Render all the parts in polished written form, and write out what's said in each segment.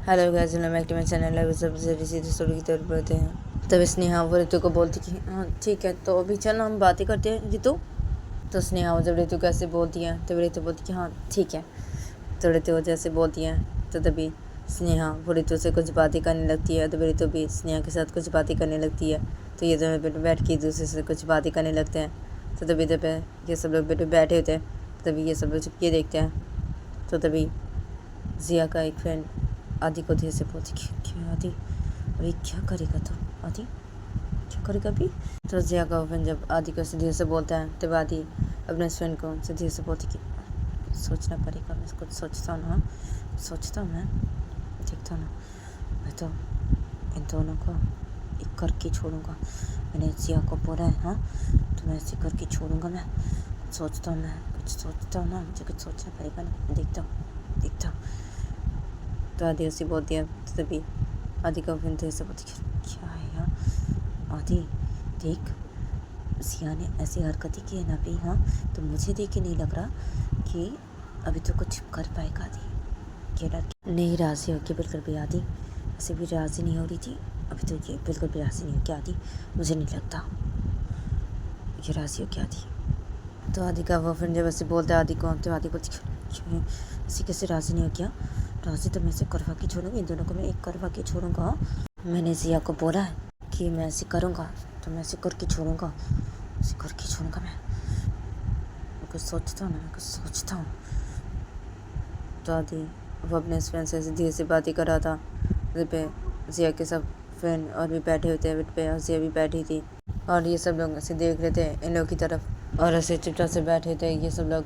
Hello guys, welcome back to my channel. अभी सबसे सीधे स्टोरी की तरफ बढ़ते हैं। तब स्नेहा वो रितु को बोलती कि हाँ ठीक है, तो अभी चल हम बातें करते हैं रितु। तो स्नेहा वो जब रितु कैसे बोलती है तो रितु बोलती कि हाँ ठीक है। तो रितु जैसे बोलती है तो तभी स्नेहा वो रितु से कुछ बातें करने लगती है। तो रितु भी स्नेहा के साथ कुछ बातें करने लगती है। तो ये दोनों बैठ के एक दूसरे से कुछ बातें करने लगते हैं। तो तभी जब ये सब लोग बैठे होते हैं तभी ये सब लोग चुप के देखते हैं। तो तभी जिया का एक फ्रेंड आदि को धीरे से बोलती क्या आदि, अरे क्या करेगा तो आदि, क्या करेगा अभी। तो जिया का फ्रेंड जब आदि को धीरे से बोलता है तब आदि अपने फ्रेंड को धीरे से बोलती कि सोचना पड़ेगा, मैं कुछ सोचता हूँ ना, सोचता हूँ मैं, देखता हूँ ना, मैं तो इन दोनों को एक करके छोड़ूंगा। मैंने जिया को बोला है हाँ, तो मैं ऐसे करके छोड़ूंगा। मैं सोचता हूँ, मैं कुछ सोचता हूँ ना, मुझे कुछ सोचना पड़ेगा ना, देखता हूँ। तो आदि उसी बोलती है। तो तभी आदि का फ्रेंड धीरे से बोलती क्या है यार आदि, देख सिया ने ऐसी हरकतें की है ना अभी, हाँ तो मुझे देख के नहीं लग रहा कि अभी तो कुछ कर पाएगा आदि। ये लड़की नहीं राज़ी होगी बिल्कुल भी आदि, ऐसे भी राज़ी नहीं हो रही थी, अभी तो ये बिल्कुल भी राज़ी नहीं होगी आदि, मुझे नहीं लगता ये राज़ी होगी आदि। तो आदि का वो फ्रेंड जब ऐसे बोलता है आदि को, तो आदि बोलती क्यों ऐसे कैसे राज़ी नहीं हो गया, राज़ी तो मैं इसे करवा के छोड़ूंगी, इन दोनों को मैं एक करवा के छोड़ूंगा। मैंने जिया को बोला है कि मैं ऐसे करूँगा तो मैं ऐसे करके छोड़ूंगा, ऐसे करके छोड़ूंगा। मैं कुछ सोचता हूँ ना, मैं कुछ सोचता हूँ। तो आदि वो अपने फ्रेंड से धीरे से बातें कर रहा था। पे जिया के सब फ्रेंड और भी बैठे हुए थे बेड पे, और जिया भी बैठी थी और ये सब लोग ऐसे देख रहे थे इन लोग की तरफ, और ऐसे चुपचाप से बैठे थे ये सब लोग।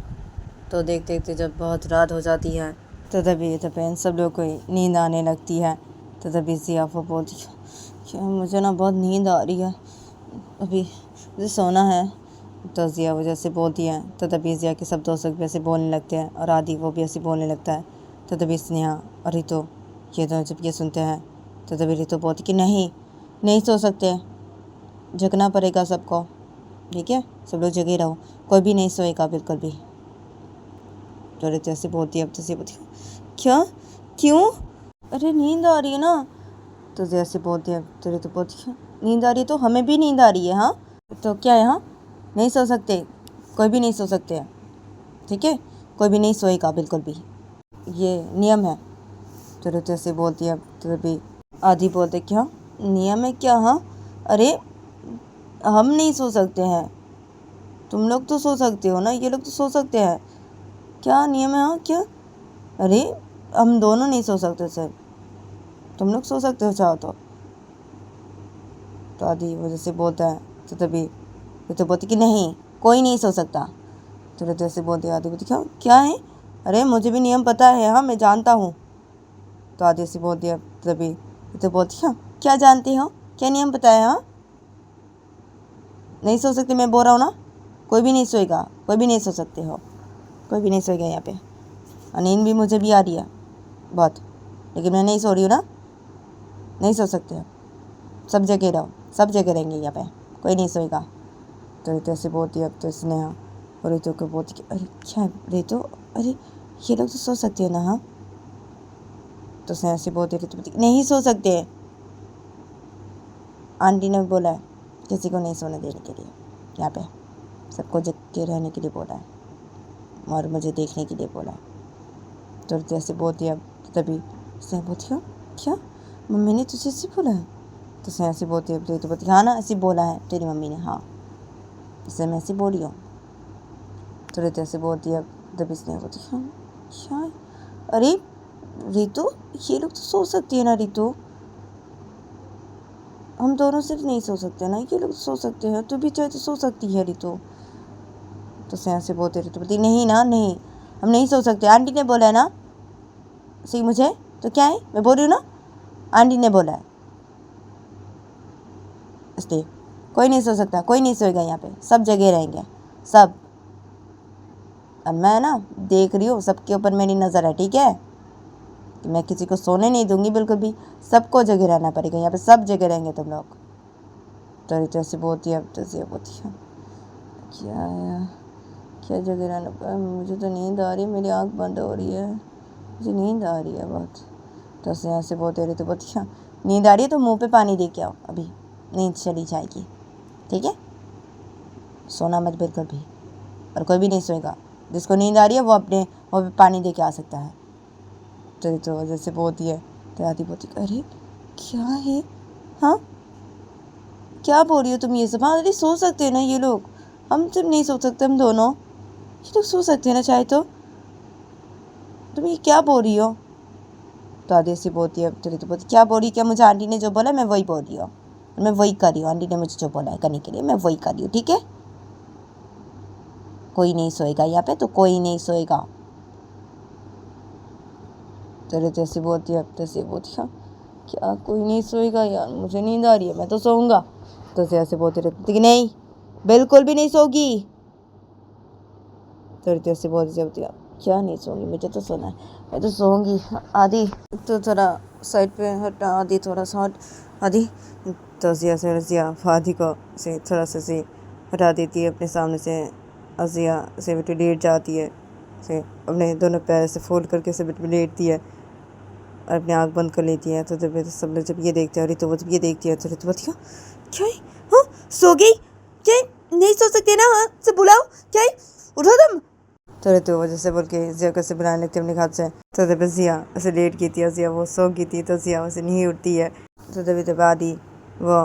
तो देखते देखते जब बहुत रात हो जाती है तो तभी इन सब लोग को नींद आने लगती है। तो तभी जिया वो बोलती क्या मुझे ना बहुत नींद आ रही है, अभी मुझे सोना है। तो जिया वजह से बोलती है। तो तभी जिया के सब दोस्त भी ऐसे बोलने लगते हैं और आदि वो भी ऐसे बोलने लगता है। तो तभी स्नेहा और रितु ये दोनों जब ये सुनते हैं तो तभी रितु बोलती कि नहीं सो सकते, जगना पड़ेगा सबको, ठीक है सब लोग जगे रहो, कोई भी नहीं सोएगा बिल्कुल भी। तो रितु ऐसे बोलती है। अब तो बोलती क्या क्यों, अरे नींद आ रही है ना। तो जैसे बोलती है तो रितु बोलती है नींद आ रही है तो हमें भी नींद आ रही है, हाँ तो क्या है, हाँ नहीं सो सकते, कोई भी नहीं सो सकते हैं, ठीक है कोई भी नहीं सोएगा बिल्कुल भी, ये नियम है। तो रितु ऐसे बोलती है। तो तभी आदि बोलते क्या नियम है क्या, हाँ अरे हम नहीं सो सकते हैं, तुम लोग तो सो सकते हो ना, ये लोग तो सो सकते हैं, क्या नियम है, हाँ क्या, अरे हम दोनों नहीं सो सकते सर, तुम लोग सो सकते हो चाहो तो। आदि वजह से बोलता है। तो तभी रितु बोलती कि नहीं कोई नहीं सो सकता। तो रितु ऐसे बोलती है। आदि बोलती क्या है, अरे मुझे भी नियम पता है, हाँ मैं जानता हूँ। तो आदि ऐसे बोलती है। तभी रितु बोलती हाँ क्या जानती हो, क्या नियम पता है, हाँ नहीं सो सकते, मैं बोल रहा हूँ ना कोई भी नहीं सोएगा, कोई भी नहीं सो सकते हो, कोई भी नहीं सोएगा यहाँ पे। नींद भी मुझे भी आ रही है बहुत, लेकिन मैं नहीं सो रही हूँ ना, नहीं सो सकते हो, सब जगह रहो, सब जगह रहेंगे यहाँ पे, कोई नहीं सोएगा। तो रितु ऐसे बोलती है। तो स्नेहा और रितु को बोलती कि अरे क्या रितु, अरे ये लोग तो सो सकते हो ना, हाँ तो स्नेहा से बोलती है। रितु बोलती नहीं सो सकते, आंटी ने बोला है किसी को नहीं सोने देने के लिए, यहाँ पे सबको जग के रहने के लिए बोला है और मुझे देखने के लिए बोला है। तो रितु ऐसे बोलती है। तभी स्नेहा बोलती क्या मम्मी ने तुझे ऐसे बोला है। तो स्नेहा ऐसे बोलती है। रितु बोलती हाँ ना ऐसे बोला है तेरी मम्मी ने, हाँ इससे मैं ऐसे बोली हूँ। तो रितु ऐसे बोलती है। तभी स्नेहा बोलती हाँ क्या, अरे रितु ये लोग तो सो सकती है ना रितु, हम दोनों सिर्फ नहीं सो सकते ना, ये लोग सो सकते हैं, तू भी चाहे तो सो सकती है रितु। तो स्नेहा से बोलते रितु बोलती नहीं ना, नहीं हम नहीं सो सकते, आंटी ने बोला है ना, सही मुझे तो क्या है, मैं बोल रही हूँ ना आंटी ने बोला है, इसलिए कोई नहीं सो सकता, कोई नहीं सोएगा यहाँ पे, सब जगह रहेंगे सब। अब मैं ना देख रही हूँ सबके ऊपर मेरी नज़र है, ठीक है कि मैं किसी को सोने नहीं दूंगी बिल्कुल भी, सबको जगह रहना पड़ेगा यहाँ पे, सब जगह रहेंगे तुम लोग। तो रितु ऐसे बोलती है। तो ऐसे बोलती है क्या यार, क्या जगह रहना, मुझे तो नींद आ रही है, मेरी आँख बंद हो रही है, मुझे नींद आ रही है बहुत, तो उसे यहाँ से बोलते रहे तो बोलती हाँ नींद आ रही है तो मुंह पे पानी दे के आओ, अभी नींद चली जाएगी, ठीक है। सोना मत बिल्कुल भी, और कोई भी नहीं सोएगा। जिसको नींद आ रही है वो अपने मुँह पे पानी दे के आ सकता है। तो वजह से बोलती है तो आदि बोलती अरे क्या है, हाँ क्या बोल रही हो तुम ये सब। हाँ अरे सो सकते हैं ना ये लोग, हम सब नहीं सो सकते, हम दोनों ये लोग सो सकते हैं ना चाहे तो, तुम ये क्या बोल रही हो। तो आदि ऐसी बोलती है तो बोलती क्या बोल रही, क्या मुझे आंटी ने जो बोला मैं वही बोल रही हूँ, मैं वही कर रही हूँ, आंटी ने मुझे जो बोला है करने के लिए मैं वही कर रही हूँ, ठीक है। कोई नहीं सोएगा यहाँ पे, तो कोई नहीं सोएगा। तेरे जैसे बोलती है तैसे बोलती है क्या कोई नहीं सोएगा यार, मुझे नींद आ रही है, मैं तो सोऊंगा। तो ऐसे बोलते रहते कि नहीं बिल्कुल भी नहीं सोगी। तेरे जैसे बोलती है क्या नहीं सोऊंगी, मुझे तो सोना है, मैं तो सोऊंगी। आदि तो थोड़ा साइड पे हटा, आदि थोड़ा सा हट, आदि तो जिया से रजिया आदि को से थोड़ा सा से हटा देती है अपने सामने से। अजिया से बेटी लेट जाती है, से अपने दोनों पैर से फोल्ड करके से बेटी लेटती है और अपनी आँख बंद कर लेती है। तो जब सब लोग जब ये देखते हैं, तो वो जब ये देखती है तो बताओ क्या है, हाँ सो गई क्या, नहीं सो सकते ना, हाँ से बुलाओ क्या है, उठो तुम। तो वजह से बोल के जिया कैसे बुलाने लगती है अपने हाथ से। तो जब जिया ऐसे लेट गई थी, जिया वो सो गई थी, तो जिया वैसे नहीं उठती है। तो जब आदि वो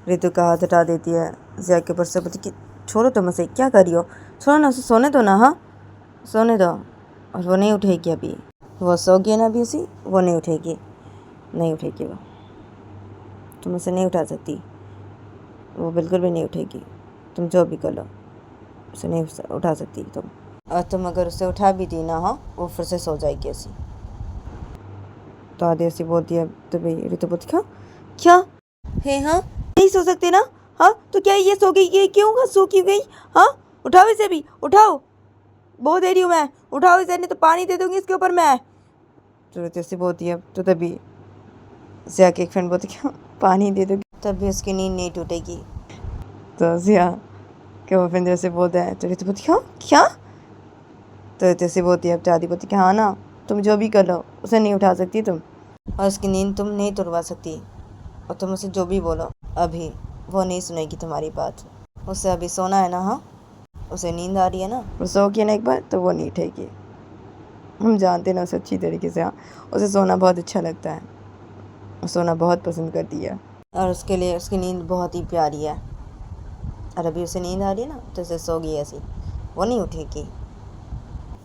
ऋतु का हाथ हटा देती है जिया के ऊपर से, बोलती कि छोड़ो तुम उसे, क्या कर रही हो, छोड़ो ना उसे, सोने दो ना, हाँ सोने दो। और वो नहीं उठेगी अभी, वो सो गई ना अभी उसी, वो नहीं उठेगी, नहीं उठेगी वो, तुम उसे नहीं उठा सकती, वो बिल्कुल भी नहीं उठेगी, तुम जो भी कर लो उसे नहीं उठा सकती तुम। और तुम अगर उसे उठा भी दी ना, हाँ वो फिर से सो जाएगी ऐसी। तो आदि ऐसी बोलती है तो भाई ऋतु बोलती क्या है, हाँ नहीं सो सकते ना, हाँ तो क्या ये सो गई, ये क्यों सो क्यों गई, हाँ उठाओ इसे भी, उठाओ, बहुत दे रही हूँ मैं, उठाओ इसे, नहीं तो पानी दे दूंगी इसके ऊपर मैं। तो ऋतु ऐसी बोलती है तो तभी जिया की एक फ्रेंड बोलती क्या पानी दे दोगी, तभी उसकी नींद नहीं टूटेगी। तो जिया के वो फ्रेंड जैसे बोलता है तो ऋतु बोलती क्या, तो जैसे बोलती है अब आदि बोलती कि हाँ ना, तुम जो भी कर लो उसे नहीं उठा सकती तुम, और उसकी नींद तुम नहीं तोड़वा सकती, और तुम उसे जो भी बोलो अभी वो नहीं सुनेगी तुम्हारी बात, उसे अभी सोना है ना, हाँ उसे नींद आ रही है ना, वो सो के ना एक बार तो वो नहीं उठेगी। हम जानते ना उसे अच्छी तरीके से, हाँ उसे सोना बहुत अच्छा लगता है, वो सोना बहुत पसंद करती है, और उसके लिए उसकी नींद बहुत ही प्यारी है। और अभी उसे नींद आ रही है ना तो उसे सो गई ऐसी, वो नहीं उठेगी।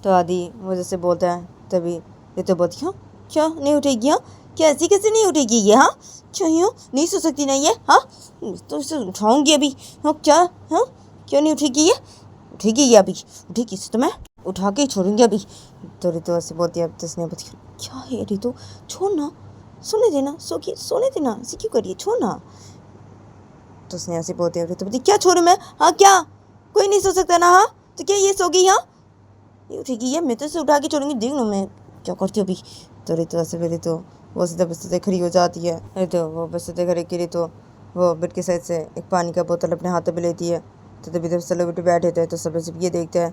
तो आदि वो जैसे बोलता है तभी ये तो बोलती हाँ क्या नहीं उठेगी, हाँ क्या ऐसी कैसे नहीं उठेगी ये, हाँ क्या यूँ नहीं सो सकती ना ये, हाँ तो इसे उठाऊंगी अभी, हाँ क्या, हाँ क्यों नहीं उठेगी ये, उठेगी ये अभी, उठेगी इसे तो मैं उठा के ही छोड़ूंगी अभी। तो ऋतु ऐसे बोलती है, तो इसने बोलती क्या है ऋतु, छोड़ ना, सोने देना, सोने देना, ऐसे क्यों करिए, छोड़ ना। तो उसने ऐसे बोलती है ऋतु बोलती क्या छोड़ू मैं, हाँ क्या कोई नहीं सो सकता ना, हाँ तो क्या ये सो गई, हाँ ये उठेगी ये, मैं तो इसे उठा के छोड़ूंगी, देख लो मैं क्या करती हूँ अभी। तो ऋतु ऐसे फिर तो वो सीधा बस्ते खड़ी हो जाती है। ऋतु वो बस्ते खड़ी की ऋतु वो बेड के साइड से एक पानी का बोतल अपने हाथों में लेती है। तो तभी जब सब लोग बैठे थे तो सब ये देखते हैं।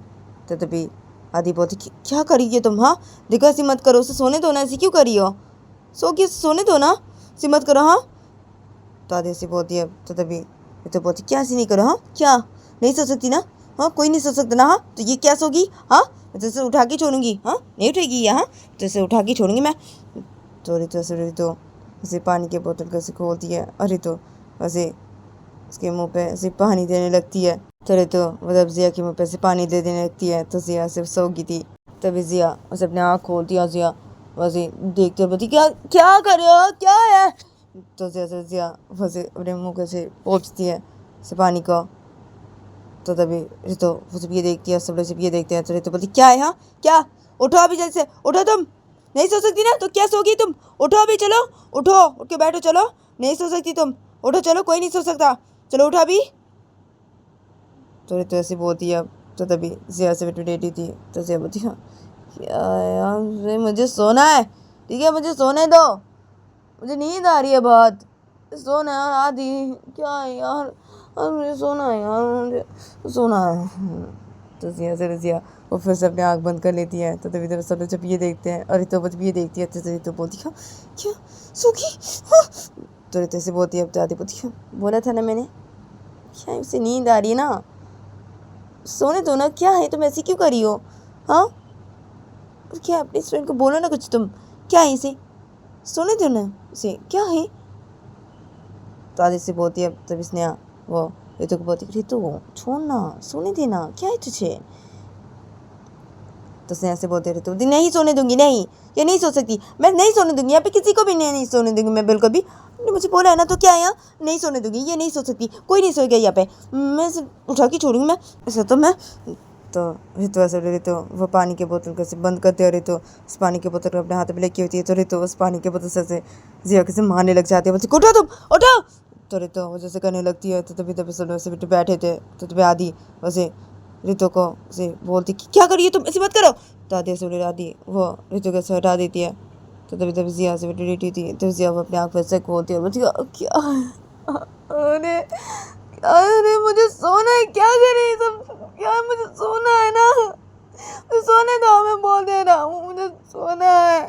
तो तभी आदि बोलती क्या करी है तुम, हाँ देखो ऐसी मत करो, उसे सोने दो ना, ऐसी क्यों करी हो, सो के सोने दो ना, ऐसी मत करो, हाँ। तो आदि ऐसी बोलती है तो तभी ऋतु बोलती क्या ऐसी नहीं करो, हाँ क्या नहीं सो सकती ना, हाँ कोई नहीं सो सकता ना, हाँ तो ये क्या सोगी, हाँ मैं तो इसे उठा के छोड़ूंगी, हाँ नहीं उठेगी यहाँ तो इसे उठा के छोड़ूंगी मैं। तो ऋतु ऐसे पानी के बोतल को ऐसे खोलती है और ऋतु वैसे उसके मुंह पे ऐसे पानी देने लगती है। तो ऋतु मतलब जिया के मुंह पे ऐसे पानी दे देने लगती है। तो जिया सिर्फ सो गई थी। तभी जिया उसे अपने आँख खोलती है, जिया वैसे देखते हुए बोलती क्या क्या कर रहे हो, क्या है। तो जिया वैसे अपने मुँह को ऐसे पोंछती है से पानी को। तो तभी ऋतु वो जब ये देखती है, सब लोग जब ये देखते हैं तो ऋतु बोलती क्या है, हाँ क्या, उठो अभी जल्दी से, उठो, तुम नहीं सो सकती ना तो क्या सोगी तुम, उठो अभी, चलो उठो, उठ के बैठो, चलो नहीं सो सकती तुम, उठो चलो, कोई नहीं सो सकता, चलो उठो अभी। तो ऋतु ऐसी बोलती है। तो तभी जिया से बेटी लेटी थी तो जिया बोलती हाँ क्या यार मुझे सोना है, ठीक है मुझे सोने दो, मुझे नींद आ रही है बहुत, सोना है आदि, क्या है यार, और मुझे सोना है यार, मुझे सोना है। तो जिया से जिया वो फिर से अपनी आँख बंद कर लेती है। तो तभी तभी सब लोग जब ये देखते हैं और रितु बस ये देखती है तो रितु बोलती है क्या सूखी, हाँ। तो रितु से बोलती है अब दादी बोलती है बोला था ना मैंने, क्या उसे नींद आ रही है ना, सोने दो ना, क्या है तुम ऐसी क्यों करी हो, हाँ। और क्या अपनी स्टूडेंट को बोलो ना कुछ तुम, क्या है इसे, सोने दो ना इसे, क्या है। तो आदित्य से बोलती है तब इसने वो रितु को बोलती है रितु छोड़ ना, सोने देना, क्या है तुझे। तो स्नेहा से बोलते रितु नहीं सोने दूंगी, नहीं ये नहीं सो सकती, मैं नहीं सोने दूंगी, यहाँ पे किसी को भी नहीं सोने दूंगी मैं, बिल्कुल भी। आपने मुझे बोला है ना, तो क्या है यहाँ, नहीं सोने दूंगी, ये नहीं सो सकती, कोई नहीं सोएगा यहाँ पे, मैं इसे उठा के छोड़ूंगी मैं ऐसे। तो मैं तो रितु ऐसे रितु वो पानी की बोतल को बंद करते और रितु उस पानी की बोतल को अपने हाथ में लेके होती है। तो रितु उस पानी की बोतल से जिया के मारने लग जाती है, बोलती उठो तुम उठो। तो रितु वो जैसे करने लगती है। तो तभी तभी सब वैसे बैठे थे। तो तभी आदि वैसे रितु को से बोलती कि क्या करिए तुम, ऐसी मत करो। तो आदि से आदि वो रितु को से हटा देती है। तो तभी तभी जिया से बेटी लेटी थी। तो जिया वो अपने आँख पर से खोलती है और बोलती क्या, अरे अरे मुझे सोना है, क्या करे सब, क्या मुझे सोना है ना, सोने दो, मैं बोल दे रहा हूँ मुझे सोना है।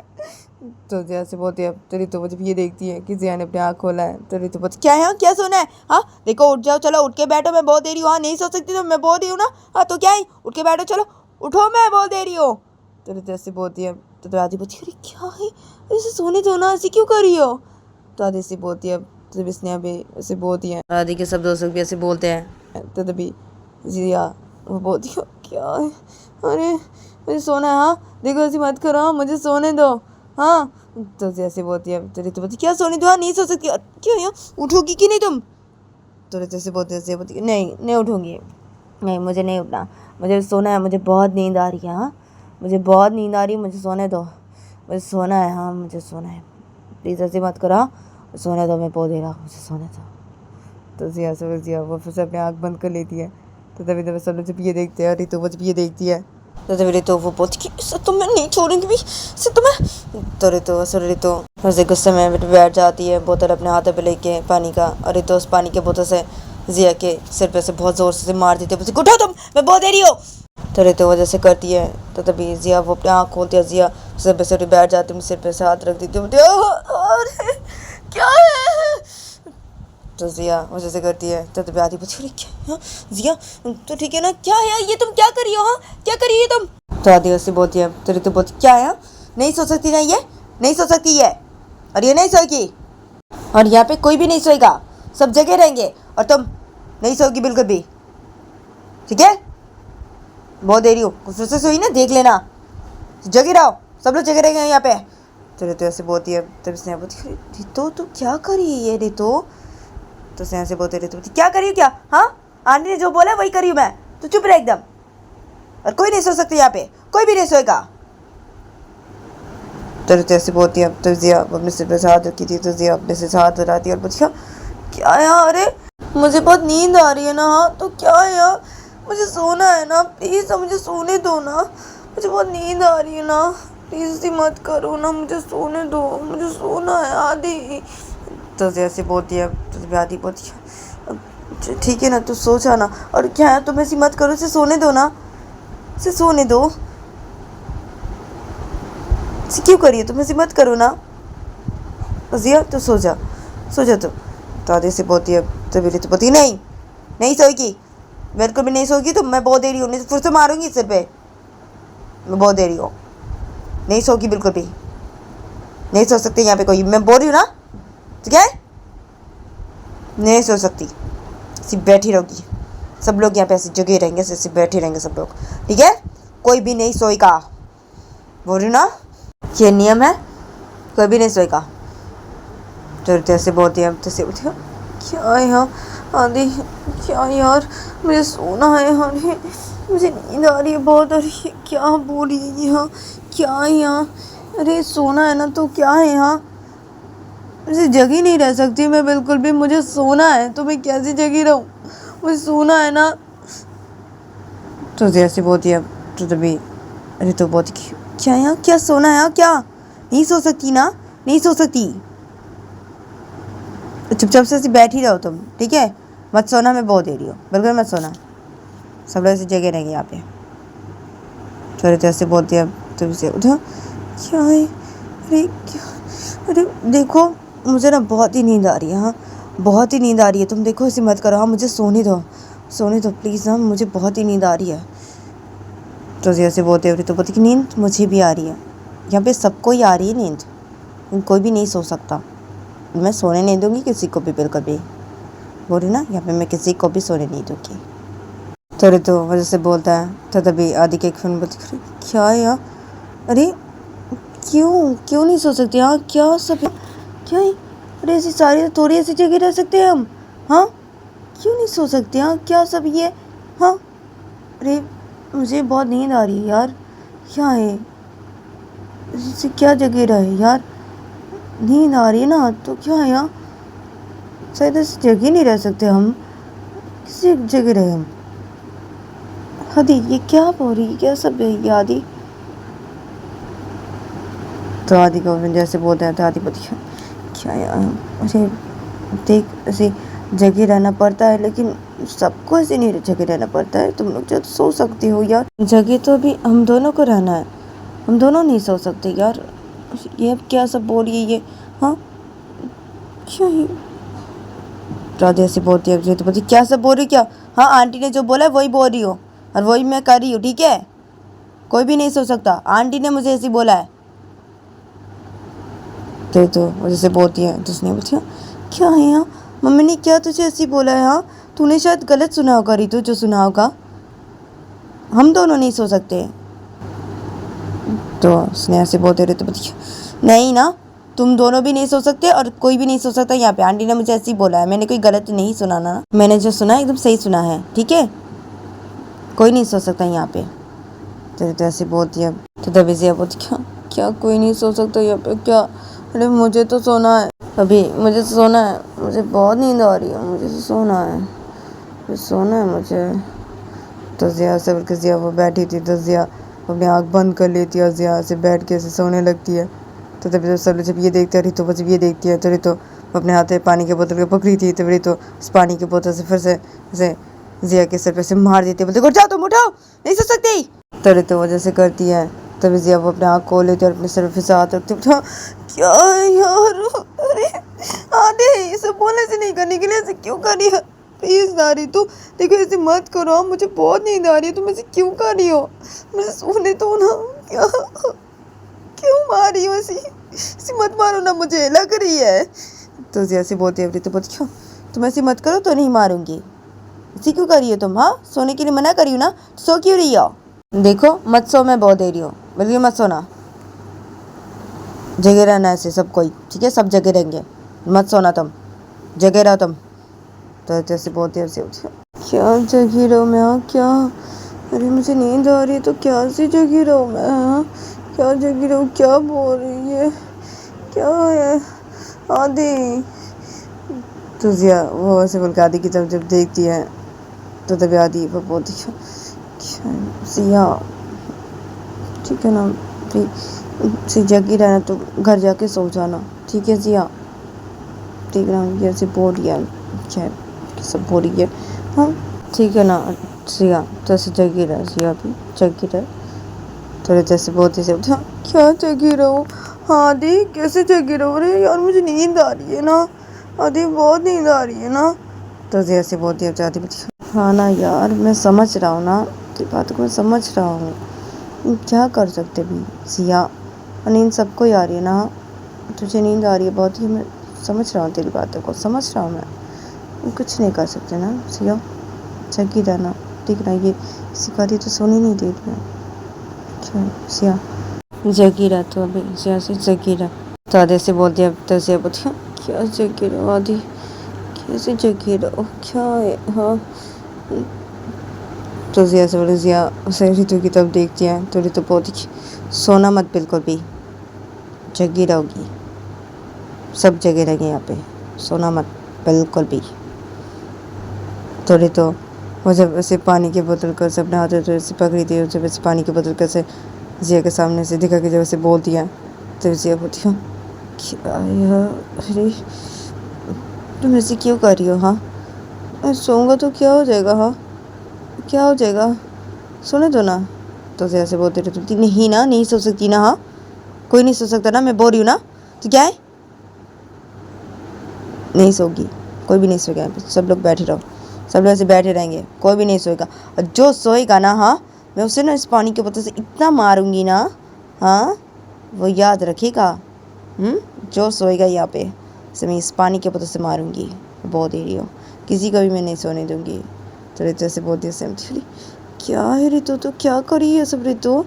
तो जिया से बोलती है तो रितु जब ये देखती है कि जिया ने अपने आँख खोला है तो रितु बोलती क्या है, क्या सोना है, हाँ देखो उठ जाओ, चलो उठ के बैठो, मैं बोल दे रही हूँ, हाँ नहीं सो सकती तो मैं बोल रही हूँ ना, हाँ तो क्या है, उठ के बैठो, चलो उठो, मैं बोल दे रही हूँ। तो रितु ऐसे बोलती है। तो आदि बोलती है अरे क्या है, ऐसे सोने दो ना, ऐसी क्यों कर रही हो। तो आदि से बोलती है तभी स्नेहा भी ऐसे बोलती है, आदि के सब दोस्त भी ऐसे बोलते हैं। तो तभी जिया वो बोलती है क्या है, अरे मुझे सोना है, हाँ देखो ऐसी मत करो, हाँ मुझे सोने दो, हाँ। तो जैसे बोलती है तो रितु बोलती क्या सोने दो, हाँ नहीं सो सकती, क्यों यार उठोगी कि नहीं तुम। तो रितु से बोलती नहीं उठूंगी, नहीं मुझे नहीं उठना, मुझे सोना है, मुझे बहुत नींद आ रही है, हाँ मुझे बहुत नींद आ रही है, मुझे सोने दो, मुझे सोना है, हाँ मुझे सोना है, प्लीज़ ऐसे मत करो, सोने दो, मैं बोल दे रहा हूँ मुझे सोने दो। तो जिया वो फिर से अपनी आँख बंद कर लेती है। तो तभी तभी सब लोग जब ये देखते हैं रितु वो जब ये देखती है तो तभी रितु वो बोलती कि इसे तो मैं नहीं छोड़ूंगी भी, इसे तो मैं। तो रितु वैसे गुस्से में बैठ जाती है, बोतल अपने हाथों पे लेके पानी का, और रितु उस पानी के बोतल से जिया के सिर पे से बहुत ज़ोर से मार देती है, बोलती उठो तुम, मैं बोल दे रही हूँ। तो रितु वो जैसे करती है तो तभी जिया वो अपनी आँख खोलती है, जिया सिर पे से बैठ जाती है, सिर पे से हाथ रख देती है, बोलती क्या है। तो जिया वो जैसे करती है तो तभी आदि पूछती क्या जिया तो ठीक है ना, क्या है ये तुम क्या करी हो, हाँ क्या करी है तुम। तो आदि उससे बोलती है तो रितु बोलती क्या है, नहीं सो सकती ना, ये नहीं सो सकती है, और ये नहीं सोएगी, और यहाँ पे कोई भी नहीं सोएगा, सब जगह रहेंगे, और तुम नहीं सोएगी बिल्कुल भी, ठीक है, बहुत देरी हो, फिर से सोई ना, देख लेना, जगह रहो, सब लोग जगह रहेंगे यहाँ पे। तो रितु ऐसे बोलती है तब स्नेहा बोलती है रितु तू क्या करी है रितु। तो स्नेहा से बोलते रितु क्या करी हो, क्या, हाँ आंटी ने जो बोला वही करी हूँ मैं, तो चुप रहे एकदम, और कोई नहीं सो सकता यहाँ पे, कोई भी नहीं सोएगा। तो रितु ऐसे बोलती है तो जिया अपने सिर पे हाथ रखी थी, तो जिया अपने सिर से हाथ हटाती है और बोलती क्या यार, अरे मुझे बहुत नींद आ रही है ना, हाँ तो क्या है यार, मुझे सोना है ना, प्लीज़ मुझे सोने दो ना, मुझे बहुत नींद आ रही है ना, प्लीज़ ऐसी मत करो ना, मुझे सोने दो, मुझे सोना है आदि। तो जैसे बोलती है तो आदि बोलती है ठीक है ना, तू सो जा ना, और क्या है तुम ऐसी मत करो, इसे सोने दो ना, इसे सोने दो, इसे क्यों करिए तुम, ऐसी मत करो ना, जिया तो सो जा तो आदि से बोलती है तो रितु बोलती है नहीं सोएगी, मेरे को भी नहीं सोएगी, तो मैं बहुत देरी हूँ, फिर से मारूंगी सिर पे, मैं बहुत देरी हूँ, नहीं सोगी बिल्कुल भी, नहीं सो सकती यहाँ पे कोई, मैं बोल रही हूँ ना, ठीक है, नहीं सो सकती, सिर्फ बैठी रहोगी, सब लोग यहाँ पे ऐसे जगह रहेंगे, सिर्फ बैठे रहेंगे सब लोग, ठीक है, कोई भी नहीं सोएगा, बोल रही हूँ ना, ये नियम है, कोई भी नहीं सोएगा। तो जैसे बोलती है तैसे बोलती है क्या यार आदि, क्या यार मुझे सोना है, अरे मुझे नींद आ रही है बहुत, और ये क्या बोल रही है यहाँ, क्या है यहाँ, अरे सोना है ना, तो क्या है यहाँ, मुझे जगी नहीं रह सकती मैं बिल्कुल भी, मुझे सोना है, तो मैं कैसी जगी रहूँ, मुझे सोना है ना। तो जैसे बोलती है तो तभी रितु बोलती क्या यहाँ, क्या सोना है यहाँ, क्या नहीं सो सकती ना, नहीं सो सकती, चुपचाप से बैठी रहो तुम, ठीक है, मत सोना, मैं बहुत दे रही हूँ, बिल्कुल मत सोना, सब लोग ऐसी जगह रहेंगे यहाँ पे। फिर जैसे बोलती है तो उसे उठा, क्या है, अरे क्या, अरे देखो मुझे ना बहुत ही नींद आ रही है, हाँ बहुत ही नींद आ रही है, तुम देखो ऐसे मत करो, हाँ मुझे सोने दो प्लीज़, हाँ मुझे बहुत ही नींद आ रही है। तो जैसे बोलते हैं तो बोलती कि नींद मुझे भी आ रही है, यहाँ पे सबको ही आ रही है नींद, कोई भी नहीं सो सकता, मैं सोने नहीं दूंगी किसी को भी, बिल्कुल भी बोल रही ना, यहाँ पे मैं किसी को भी सोने नहीं दूंगी। थोड़ी तो वजह से बोलता है तो तभी आदि के फोन बोलती, क्या है यार, अरे क्यों नहीं सो सकते, हाँ क्या सब क्या है, अरे ऐसी सारी थोड़ी ऐसी जगह रह सकते हैं हम, हाँ क्यों नहीं सो सकते, हाँ क्या सब ये, हाँ अरे मुझे बहुत नींद आ रही है यार, क्या है ऐसी क्या जगह रहे यार, नींद आ रही है ना तो क्या है यार, शायद ऐसी जगह नहीं रह सकते हम, किसी जगह रहे हम। आदि ये क्या बोल रही है, क्या सब है ये आदि। तो आदि को जैसे बोलते हैं तो आदि बोलती है, क्या यार, अरे देख ऐसे जगह रहना पड़ता है, लेकिन सबको ऐसे नहीं जगह रहना पड़ता है, तुम लोग जब सो सकते हो यार, जगह तो अभी हम दोनों को रहना है, हम दोनों नहीं सो सकते यार, ये अब क्या सब बोल रही है ये, हाँ क्या ही। राधे ऐसे बोलती है तो बोलती, क्या सब बोल रही, क्या, हाँ आंटी ने जो बोला है वही बोल रही हो और वही मैं कर रही हूँ, ठीक है, कोई भी नहीं सो सकता, आंटी ने मुझे ऐसे बोला है। तो वजह से बोलती है तो उसने बोलती है, क्या है यहाँ, मम्मी ने क्या तुझे ऐसे बोला है, हाँ तूने शायद गलत सुना होगा रितु, जो सुना होगा, हम दोनों नहीं सो सकते। तो उसने ऐसे बोलते रहे तो बोलती है, नहीं ना तुम दोनों भी नहीं सो सकते और कोई भी नहीं सो सकता यहाँ पे, आंटी ने मुझे ऐसे ही बोला है, मैंने कोई गलत नहीं सुना ना, मैंने जो सुना एकदम सही सुना है, ठीक है, कोई नहीं सो सकता यहाँ पे। तो ऐसे बोलती है तो तभी से बोलती, क्या कोई नहीं सो सकता यहाँ पे, क्या, अरे मुझे तो सोना है, अभी मुझे सोना है, मुझे बहुत नींद आ रही है, मुझे सोना है, सोना है मुझे। तो ज़िया से बोल के ज़िया वो बैठी थी, तो ज़िया अपनी आँख बंद कर लेती है और ज़िया से बैठ के ऐसे सोने लगती है। तो तभी तो सब जब ये देखते हैं रितु जब ये देखती है तो रितु अपने हाथ में पानी की बोतल को पकड़ी थी, तो रितु उस पानी की बोतल से फिर से ऐसे ज़िया के सर पे से मार देती है, बोलते उठ जाओ तुम, उठाओ नहीं सो सकती। तो रितु वजह से करती है, तभी ज़िया वो अपने आँख खोल लेती है और अपने सर पे से हाथ रखती है, क्या यार, अरे आधे ये सब बोलने से नहीं करने के लिए ऐसे क्यों कर रही है, प्लीज़ ना रितु देखो ऐसे मत करो, मुझे बहुत नींद आ रही है, तुम ऐसे क्यों कर रही हो, मुझे सोने दो ना, क्या क्यों मार रही हो, ऐसी मत मारो ना, मुझे लग रही है। तो जैसे बोलती है रितु बोलती, क्यों तुम ऐसे मत करो तो नहीं मारूंगी, ऐसी क्यों करी हो तुम, हाँ सोने के लिए मना करी हो ना, सो क्यों रही हो, देखो मत सो, मैं बहुत दे रही हूँ, बल्कि मत सोना, जगह रहना ऐसे सब कोई, ठीक है सब जगह रहेंगे, मत सोना तुम, जगह रहो तुम। तो जैसे बोलते हैं क्या जगी रहो मैं, हाँ क्या, अरे मुझे नींद आ रही है तो क्या सी जगी रहो मैं, हाँ क्या जगी रहो, क्या बोल रही है, क्या है आदि। तो ज़िया वो ऐसे बोल के आदि की तरफ जब देखती है तो तभी आदि वो बोलती है, क्या ज़िया ठीक है ना, से जगी रहना तो घर जाके सो जाना, ठीक है ज़िया, ठीक है ना, ये ऐसे बोल रही है, क्या सब बोल रही है, हाँ ठीक है ना ज़िया, तो ऐसे जगी रहे ज़िया भी जगी रहे। थोड़े जैसे बोलते से क्या जगी रहो, हाँ आदि कैसे जगी रहो, अरे यार मुझे नींद आ रही है ना आदि, बहुत नींद आ रही है ना। तो जैसे बोलती है आदि हाँ ना यार मैं समझ रहा हूँ ना, तेरी बात को मैं समझ रहा हूँ, क्या कर सकते भी ज़िया, नींद सबको ही आ रही है ना, तुझे नींद आ रही है बहुत ही, मैं समझ रहा हूँ तेरी बातों को, समझ रहा हूँ मैं, कुछ नहीं कर सकते ना ज़िया, जगी रहना, ठीक ना, ये सिखाती तो सोनी नहीं दे रही है, अच्छा ज़िया जगी रहा, तो अभी ज़िया से जगी रहा। तो आधे से बोल दिया, तो ज़िया बोलती क्या जगी रहो आदि, कैसे जगी रहो, क्या है, हाँ। तो ज़िया से बोले, ज़िया उसे रितु की तरफ देखती है तो रितु बोलती सोना मत बिल्कुल भी, जगी रहोगी, सब जगह रहेंगे यहाँ पे, सोना मत बिल्कुल भी। तो रितु वो जब ऐसे पानी की बोतल को अपने हाथ में से पकड़ी थी, जब ऐसे पानी की बोतल को से ज़िया के सामने से दिखा के जब ऐसे बोलती है तो ज़िया बोलती है, क्या यार, अरे तुम ऐसे क्यों कर रही हो, हाँ मैं सोऊंगा तो क्या हो जाएगा, हाँ क्या हो जाएगा, सोने दो ना, तो उसे ऐसे बोलते ऋतु नहीं ना, नहीं सो सकती ना, हाँ कोई नहीं सो सकता ना, मैं बोल रही हूँ ना, तो क्या है, नहीं सोगी, कोई भी नहीं सोएगा यहाँ पे, सब लोग बैठे रहो, सब लोग ऐसे बैठे रहेंगे, कोई भी नहीं सोएगा, और जो सोएगा ना, हाँ मैं उसे ना इस पानी के बोतल से इतना मारूंगी ना, हाँ वो याद रखेगा। जो सोएगा यहाँ पे उसे मैं इस पानी के बोतल से मारूंगी, बहुत दे रही हो, किसी को भी मैं नहीं सोने दूंगी। तो ऋतु ऐसे बोलती है सहमती, क्या है ऋतु, तो क्या करी है सब ऋतु,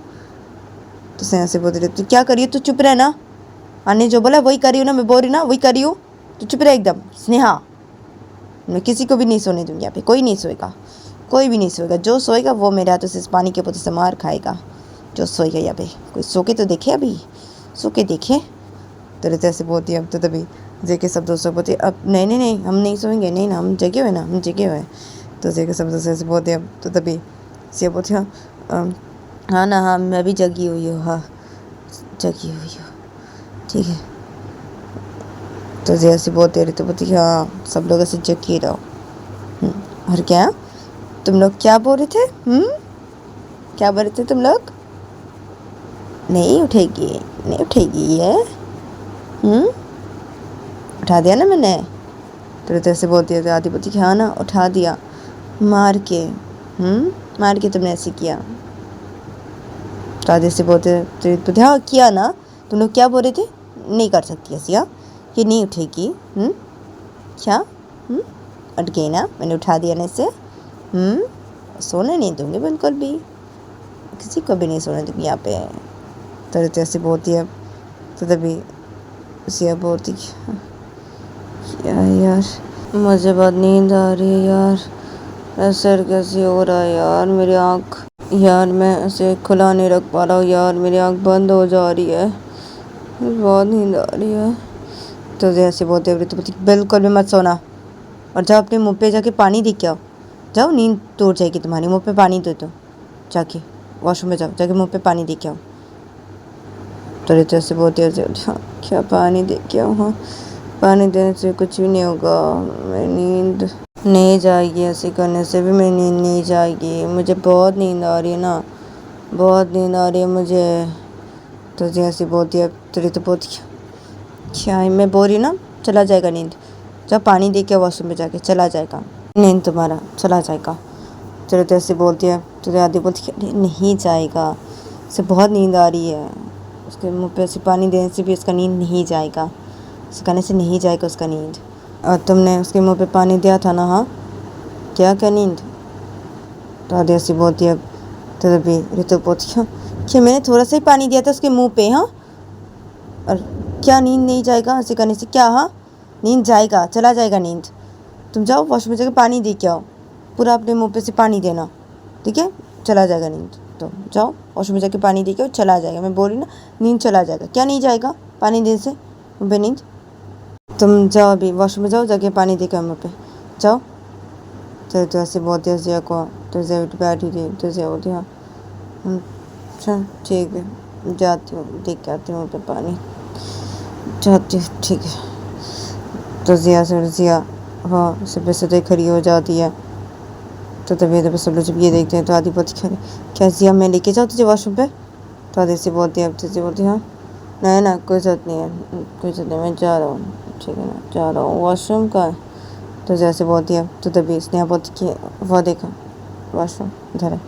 तो सह से बोलती ऋतु क्या करी है, तू चुप रह ना, आने जो बोला वही करी हूँ ना, मैं बोल रही ना वही करी हूँ, तो चुप रह एकदम। स्नेहा मैं किसी को भी नहीं सोने दूंगी यहाँ पे, कोई नहीं सोएगा, कोई भी नहीं सोएगा, जो सोएगा वो मेरे हाथों से इस पानी के बोतल से मार खाएगा, जो सोएगा यहाँ पे, कोई सो के तो देखे, अभी सो के देखे। तो ऋतु ऐसे बोलती है, अब तो तभी जेके सब दोस्तों बोलती है, अब नहीं नहीं नहीं हम नहीं सोएंगे, नहीं ना हम जगे हुए ना, हम जगे हुए। तो जेके सब दोस्तों ऐसे बोलते हैं, अब तो तभी सिया बोलती है, हाँ ना हाँ मैं भी जगी हुई हूँ, हाँ जगी हुई हूँ, ठीक है। तो जैसे बोलते ऋतु बोलती है, हाँ सब लोग ऐसे जगी रहो। और क्या तुम लोग क्या बोल रहे थे, क्या बोल रहे थे तुम लोग, नहीं उठेगी, नहीं उठेगी ये, उठा दिया ना मैंने। तो ऋतु ऐसे बोलती है, आदि बोलती है, हाँ ना उठा दिया, मार के, मार के तुमने ऐसे किया। तो आदि से बोलते ऋतु, हाँ किया ना, तुम लोग क्या बोल रहे थे, नहीं कर सकती ऐसी, हाँ ये नहीं उठेगी, क्या, उठ गई ना, मैंने उठा दिया ना इसे, सोने नहीं दूंगी बिल्कुल भी, किसी को भी नहीं सोने दूंगी यहाँ पे। तो ऋतु ऐसे बोलती है, तो तभी सिया बोलती क्या यार मुझे बहुत नींद आ रही है यार, सर कैसे हो रहा है यार, मेरी आँख यार मैं ऐसे खुला नहीं रख पा रहा हूँ यार, मेरी आँख बंद हो जा रही है, बहुत नींद आ रही है। तो जैसे बोलते हैं तो बिल्कुल भी मत सोना, और जाओ अपने मुंह पे जाके पानी दे के आओ, जाओ नींद टूट जाएगी तुम्हारी, मुंह पे पानी दे दो, जाके वॉशरूम में जाओ, जाके मुंह पे पानी दे के आओ। तो ऋतु से बोलते हैं, क्या पानी दे के आओ, हाँ पानी देने से कुछ भी नहीं होगा, मेरी नींद नहीं जाएगी, ऐसे करने से भी मेरी नींद नहीं जाएगी, मुझे बहुत नींद आ रही है ना, बहुत नींद आ रही है मुझे। तो जैसे बोलती है तो ऋतु बोलती है, क्या है मैं बोल रही ना, चला जाएगा नींद, जब पानी दे के वॉशरूम में जाके चला जाएगा, नींद तुम्हारा चला जाएगा। तो ऋतु ऐसे बोलती है, तो आदि बोलती है नहीं जाएगा, उसे बहुत नींद आ रही है, उसके मुँह पे ऐसे पानी देने से भी उसका नींद नहीं जाएगा, उसे कहने से नहीं जाएगा उसका नींद, और तुमने उसके मुँह पे पानी दिया था ना, हाँ क्या क्या नींद। तो आदि ऐसी बोलती है, तो तभी ऋतु बोलती है, क्या मैंने थोड़ा सा ही पानी दिया था उसके मुँह पे, हाँ और क्या नींद नहीं जाएगा, ऐसे करने से क्या, हाँ नींद जाएगा, चला जाएगा नींद, तुम जाओ वॉशरूम में जाकर पानी दे के आओ, पूरा अपने मुँह पे से पानी देना, ठीक है चला जाएगा नींद, तो जाओ वॉशरूम में जाके पानी दे के आओ, चला जाएगा, मैं बोल रही ना नींद चला जाएगा, क्या नहीं जाएगा पानी देने से मुँह पे नींद, तुम जाओ अभी वॉशरूम में जाओ, जाके पानी दे के आओ मुँह पे जाओ। तो ऐसे बोलती है जिया को, तो जिया उठ बैठी थी, तो जिया बोलती हाँ अच्छा ठीक है जाती हूँ, देख के आती हूँ मुँह पे पानी, जाती हूँ ठीक है। तो जिया हाँ सुबह से खड़ी हो जाती है। तो तभी सब लोग जब ये देखते हैं तो आदि बोलती है, क्या जिया मैं लेके जाऊँ तुझे वॉशरूम पे। तो आदि से बोलती है, अब तुझे बोलती है हाँ नहीं ना कोई जरूरत नहीं है, कोई जरूरत नहीं, मैं जा रहा हूँ, ठीक है ना जा रहा हूँ वॉशरूम का। तो जैसे बोलती है तो तभी स्नेहा बोलती है, वो देखा वॉशरूम इधर है।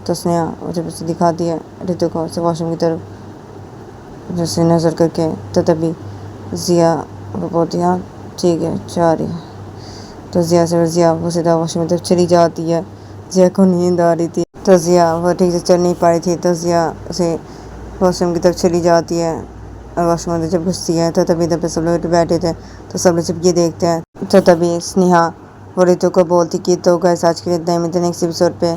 तो स्नेहा जब उसे दिखाती है ऋतु को उसे वॉशरूम की तरफ जैसे नज़र करके, तो तभी जिया वो बोलती है हाँ ठीक है जा रही है। तो जिया वो सीधा वॉशरूम की तरफ चली जाती है। जिया को नींद आ रही थी, तो जिया वो ठीक से चल नहीं पा रही थी, तो जिया उसे वॉशरूम की तरफ चली जाती है, और वॉशरूम में जब घुसती है तो तभी सब लोग बैठे थे, तो सब लोग जब ये देखते हैं तो तभी स्नेहा वो ऋतु को बोलती कि तो गैस आज के लिए इतना ही, मिलते नेक्स्ट एपिसोड पे।